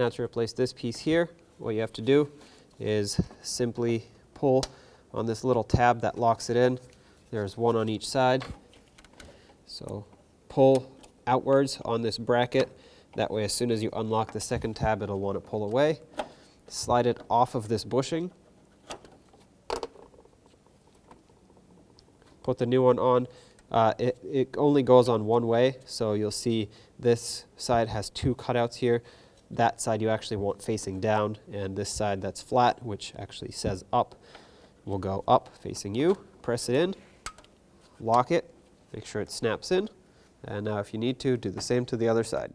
Now to replace this piece here, what you have to do is simply pull on this little tab that locks it in. There's one on each side. So pull outwards on this bracket. That way as soon as you unlock the second tab, it'll want to pull away. Slide it off of this bushing. Put the new one on. It only goes on one way, so you'll see this side has two cutouts here. That side you actually want facing down, and this side that's flat, which actually says up, will go up facing you. Press it in, lock it, make sure it snaps in, and now if you need to, do the same to the other side.